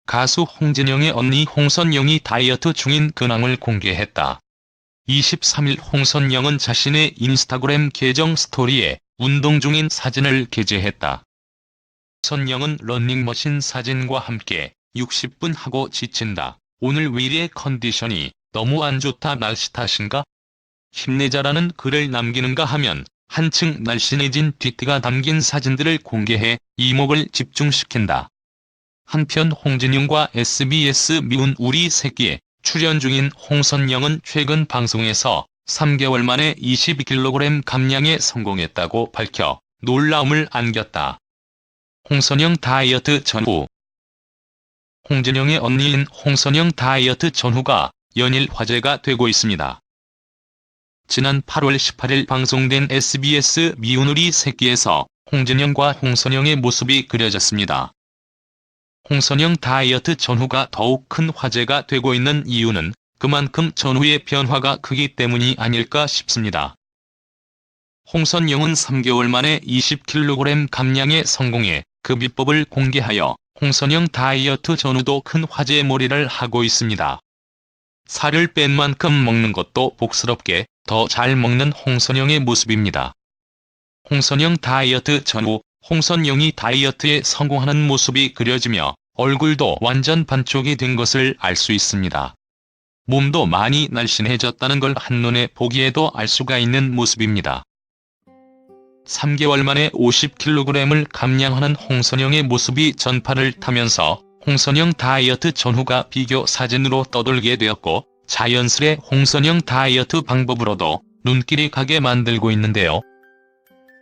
가수 홍진영의 언니 홍선영이 다이어트 중인 근황을 공개했다. 23일 홍선영은 자신의 인스타그램 계정 스토리에 운동 중인 사진을 게재했다. 선영은 러닝머신 사진과 함께 60분 하고 지친다. 오늘 왜 이래 컨디션이 너무 안 좋다 날씨 탓인가? 힘내자라는 글을 남기는가 하면 한층 날씬해진 뒤태가 담긴 사진들을 공개해 이목을 집중시킨다. 한편 홍진영과 SBS 미운 우리 새끼에 출연 중인 홍선영은 최근 방송에서 3개월 만에 22kg 감량에 성공했다고 밝혀 놀라움을 안겼다. 홍선영 다이어트 전후. 홍진영의 언니인 홍선영 다이어트 전후가 연일 화제가 되고 있습니다. 지난 8월 18일 방송된 SBS 미운 우리 새끼에서 홍진영과 홍선영의 모습이 그려졌습니다. 홍선영 다이어트 전후가 더욱 큰 화제가 되고 있는 이유는 그만큼 전후의 변화가 크기 때문이 아닐까 싶습니다. 홍선영은 3개월 만에 20kg 감량에 성공해 그 비법을 공개하여 홍선영 다이어트 전후도 큰 화제의 몰이를 하고 있습니다. 살을 뺀 만큼 먹는 것도 복스럽게 더 잘 먹는 홍선영의 모습입니다. 홍선영 다이어트 전후, 홍선영이 다이어트에 성공하는 모습이 그려지며 얼굴도 완전 반쪽이 된 것을 알 수 있습니다. 몸도 많이 날씬해졌다는 걸 한눈에 보기에도 알 수가 있는 모습입니다. 3개월 만에 50kg을 감량하는 홍선영의 모습이 전파를 타면서 홍선영 다이어트 전후가 비교 사진으로 떠돌게 되었고 자연스레 홍선영 다이어트 방법으로도 눈길이 가게 만들고 있는데요.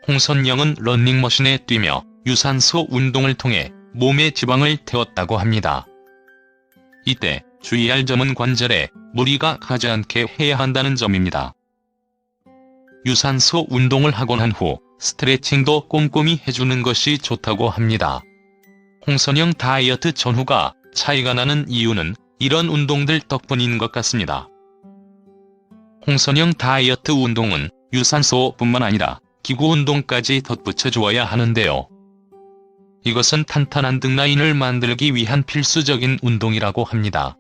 홍선영은 러닝머신에 뛰며 유산소 운동을 통해 몸에 지방을 태웠다고 합니다. 이때 주의할 점은 관절에 무리가 가지 않게 해야 한다는 점입니다. 유산소 운동을 하고 난 후 스트레칭도 꼼꼼히 해주는 것이 좋다고 합니다. 홍선영 다이어트 전후가 차이가 나는 이유는 이런 운동들 덕분인 것 같습니다. 홍선영 다이어트 운동은 유산소뿐만 아니라 기구 운동까지 덧붙여 주어야 하는데요. 이것은 탄탄한 등 라인을 만들기 위한 필수적인 운동이라고 합니다.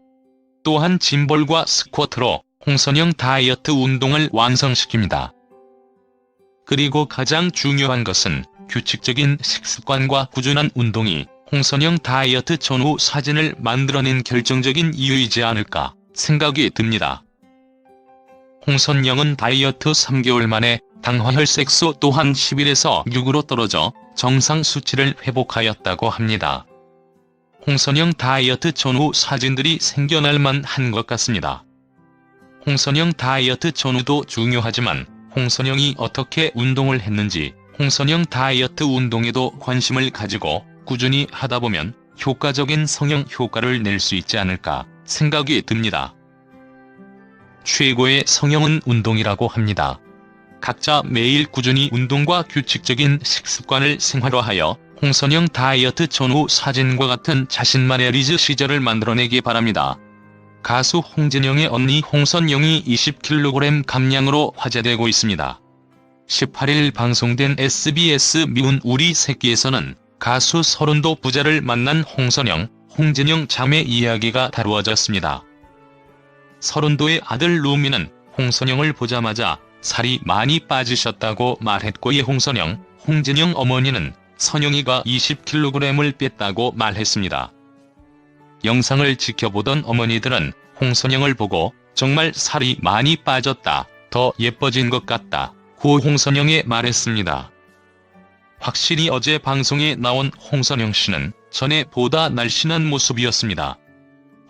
또한 짐볼과 스쿼트로 홍선영 다이어트 운동을 완성시킵니다. 그리고 가장 중요한 것은 규칙적인 식습관과 꾸준한 운동이 홍선영 다이어트 전후 사진을 만들어낸 결정적인 이유이지 않을까 생각이 듭니다. 홍선영은 다이어트 3개월 만에 당화혈색소 또한 10일에서 6으로 떨어져 정상 수치를 회복하였다고 합니다. 홍선영 다이어트 전후 사진들이 생겨날 만한 것 같습니다. 홍선영 다이어트 전후도 중요하지만 홍선영이 어떻게 운동을 했는지 홍선영 다이어트 운동에도 관심을 가지고 꾸준히 하다 보면 효과적인 성형 효과를 낼 수 있지 않을까 생각이 듭니다. 최고의 성형은 운동이라고 합니다. 각자 매일 꾸준히 운동과 규칙적인 식습관을 생활화하여 홍선영 다이어트 전후 사진과 같은 자신만의 리즈 시절을 만들어내기 바랍니다. 가수 홍진영의 언니 홍선영이 20kg 감량으로 화제되고 있습니다. 18일 방송된 SBS 미운 우리 새끼에서는 가수 서른도 부자를 만난 홍선영, 홍진영 자매 이야기가 다루어졌습니다. 서른도의 아들 루미는 홍선영을 보자마자 살이 많이 빠지셨다고 말했고 이에 홍선영, 홍진영 어머니는 선영이가 20kg을 뺐다고 말했습니다. 영상을 지켜보던 어머니들은 홍선영을 보고 정말 살이 많이 빠졌다, 더 예뻐진 것 같다 고 홍선영에 말했습니다. 확실히 어제 방송에 나온 홍선영 씨는 전에 보다 날씬한 모습이었습니다.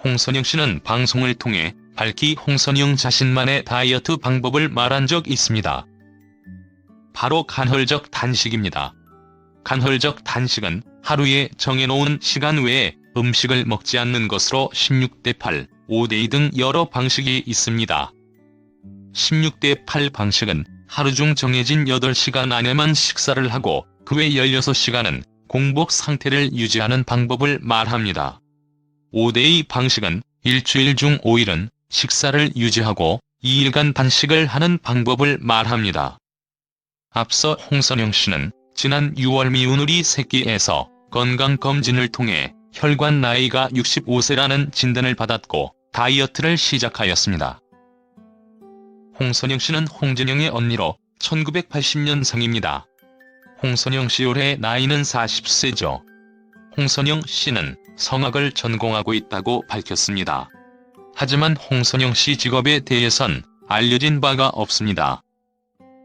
홍선영 씨는 방송을 통해 밝히 홍선영 자신만의 다이어트 방법을 말한 적 있습니다. 바로 간헐적 단식입니다. 간헐적 단식은 하루에 정해놓은 시간 외에 음식을 먹지 않는 것으로 16대8, 5대2 등 여러 방식이 있습니다. 16대8 방식은 하루 중 정해진 8시간 안에만 식사를 하고 그 외 16시간은 공복 상태를 유지하는 방법을 말합니다. 5대2 방식은 일주일 중 5일은 식사를 유지하고 2일간 단식을 하는 방법을 말합니다. 앞서 홍선영 씨는 지난 6월 미운 우리 새끼에서 건강검진을 통해 혈관 나이가 65세라는 진단을 받았고 다이어트를 시작하였습니다. 홍선영 씨는 홍진영의 언니로 1980년생입니다. 홍선영 씨 올해 나이는 40세죠. 홍선영 씨는 성악을 전공하고 있다고 밝혔습니다. 하지만 홍선영 씨 직업에 대해선 알려진 바가 없습니다.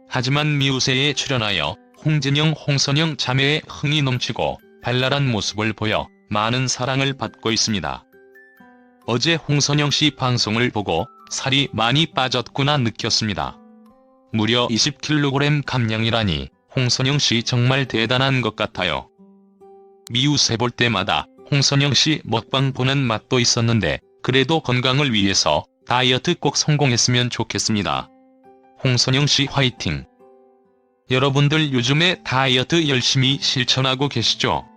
하지만 미우새에 출연하여 홍진영, 홍선영 자매의 흥이 넘치고 발랄한 모습을 보여 많은 사랑을 받고 있습니다. 어제 홍선영 씨 방송을 보고 살이 많이 빠졌구나 느꼈습니다. 무려 20kg 감량이라니 홍선영 씨 정말 대단한 것 같아요. 미우새 볼 때마다 홍선영 씨 먹방 보는 맛도 있었는데 그래도 건강을 위해서 다이어트 꼭 성공했으면 좋겠습니다. 홍선영 씨 화이팅! 여러분들 요즘에 다이어트 열심히 실천하고 계시죠?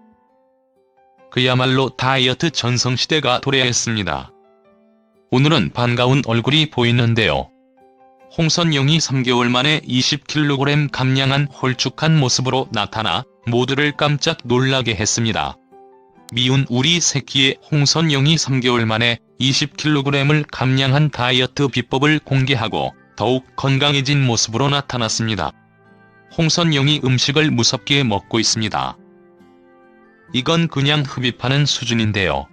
그야말로 다이어트 전성시대가 도래했습니다. 오늘은 반가운 얼굴이 보이는데요. 홍선영이 3개월 만에 20kg 감량한 홀쭉한 모습으로 나타나 모두를 깜짝 놀라게 했습니다. 미운 우리 새끼의 홍선영이 3개월 만에 20kg을 감량한 다이어트 비법을 공개하고 더욱 건강해진 모습으로 나타났습니다. 홍선영이 음식을 무섭게 먹고 있습니다. 이건 그냥 흡입하는 수준인데요.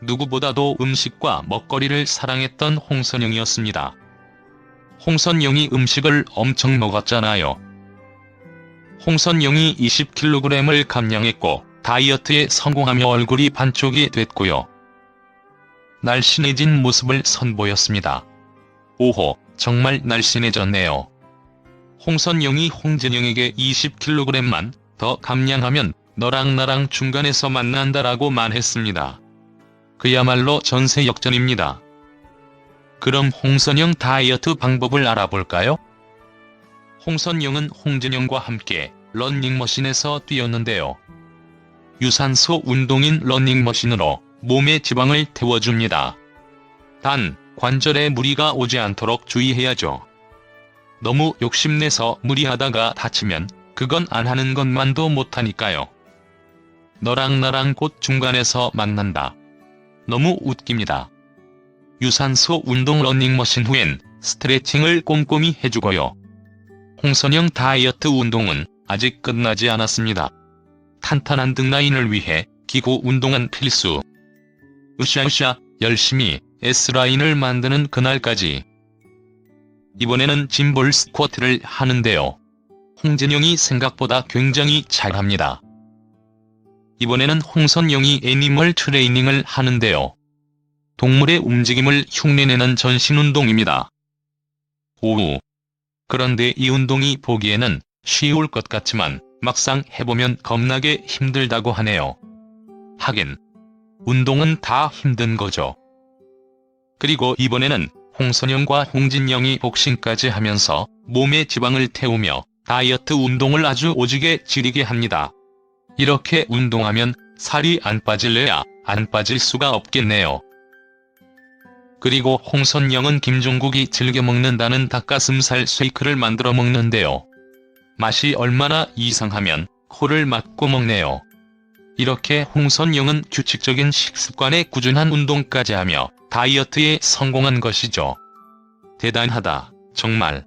누구보다도 음식과 먹거리를 사랑했던 홍선영이었습니다. 홍선영이 음식을 엄청 먹었잖아요. 홍선영이 20kg을 감량했고 다이어트에 성공하며 얼굴이 반쪽이 됐고요. 날씬해진 모습을 선보였습니다. 오호, 정말 날씬해졌네요. 홍선영이 홍진영에게 20kg만 더 감량하면 너랑 나랑 중간에서 만난다라고 말했습니다. 그야말로 전세 역전입니다. 그럼 홍선영 다이어트 방법을 알아볼까요? 홍선영은 홍진영과 함께 러닝머신에서 뛰었는데요. 유산소 운동인 러닝머신으로 몸의 지방을 태워줍니다. 단, 관절에 무리가 오지 않도록 주의해야죠. 너무 욕심내서 무리하다가 다치면 그건 안 하는 것만도 못하니까요. 너랑 나랑 곧 중간에서 만난다. 너무 웃깁니다. 유산소 운동 러닝머신 후엔 스트레칭을 꼼꼼히 해주고요. 홍선영 다이어트 운동은 아직 끝나지 않았습니다. 탄탄한 등 라인을 위해 기구 운동은 필수. 으쌰으쌰 열심히 S라인을 만드는 그날까지. 이번에는 짐볼 스쿼트를 하는데요. 홍진영이 생각보다 굉장히 잘합니다. 이번에는 홍선영이 애니멀 트레이닝을 하는데요. 동물의 움직임을 흉내내는 전신운동입니다. 오우. 그런데 이 운동이 보기에는 쉬울 것 같지만 막상 해보면 겁나게 힘들다고 하네요. 하긴 운동은 다 힘든 거죠. 그리고 이번에는 홍선영과 홍진영이 복싱까지 하면서 몸에 지방을 태우며 다이어트 운동을 아주 오지게 지리게 합니다. 이렇게 운동하면 살이 안 빠질래야 안 빠질 수가 없겠네요. 그리고 홍선영은 김종국이 즐겨 먹는다는 닭가슴살 쉐이크를 만들어 먹는데요. 맛이 얼마나 이상하면 코를 막고 먹네요. 이렇게 홍선영은 규칙적인 식습관에 꾸준한 운동까지 하며 다이어트에 성공한 것이죠. 대단하다, 정말.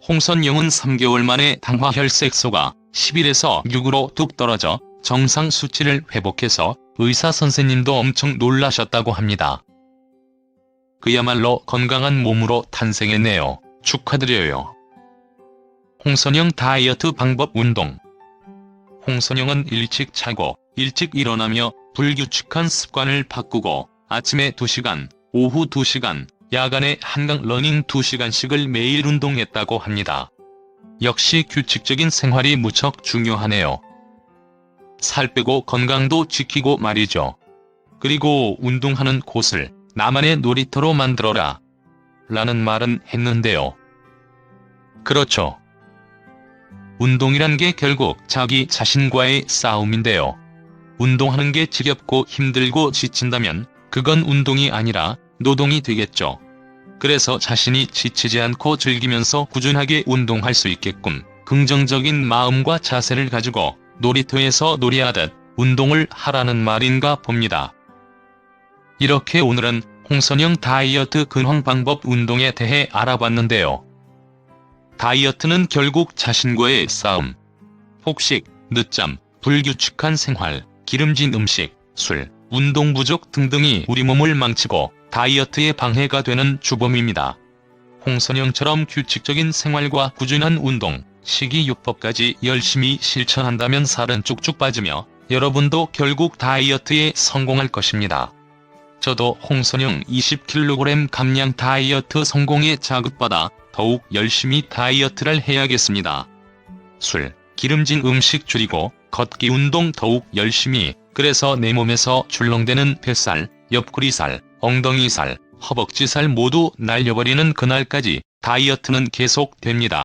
홍선영은 3개월 만에 당화혈색소가 11에서 6으로 뚝 떨어져 정상 수치를 회복해서 의사 선생님도 엄청 놀라셨다고 합니다. 그야말로 건강한 몸으로 탄생했네요. 축하드려요. 홍선영 다이어트 방법 운동. 홍선영은 일찍 자고 일찍 일어나며 불규칙한 습관을 바꾸고 아침에 2시간, 오후 2시간, 야간에 한강 러닝 2시간씩을 매일 운동했다고 합니다. 역시 규칙적인 생활이 무척 중요하네요. 살 빼고 건강도 지키고 말이죠. 그리고 운동하는 곳을 나만의 놀이터로 만들어라 라는 말은 했는데요. 그렇죠. 운동이란 게 결국 자기 자신과의 싸움인데요. 운동하는 게 지겹고 힘들고 지친다면 그건 운동이 아니라 노동이 되겠죠. 그래서 자신이 지치지 않고 즐기면서 꾸준하게 운동할 수 있게끔 긍정적인 마음과 자세를 가지고 놀이터에서 놀이하듯 운동을 하라는 말인가 봅니다. 이렇게 오늘은 홍선영 다이어트 근황 방법 운동에 대해 알아봤는데요. 다이어트는 결국 자신과의 싸움. 폭식, 늦잠, 불규칙한 생활, 기름진 음식, 술, 운동 부족 등등이 우리 몸을 망치고 다이어트에 방해가 되는 주범입니다. 홍선영처럼 규칙적인 생활과 꾸준한 운동, 식이요법까지 열심히 실천한다면 살은 쭉쭉 빠지며 여러분도 결국 다이어트에 성공할 것입니다. 저도 홍선영 20kg 감량 다이어트 성공에 자극받아 더욱 열심히 다이어트를 해야겠습니다. 술, 기름진 음식 줄이고 걷기 운동 더욱 열심히, 그래서 내 몸에서 출렁대는 뱃살, 옆구리살, 엉덩이살, 허벅지살 모두 날려버리는 그날까지 다이어트는 계속됩니다.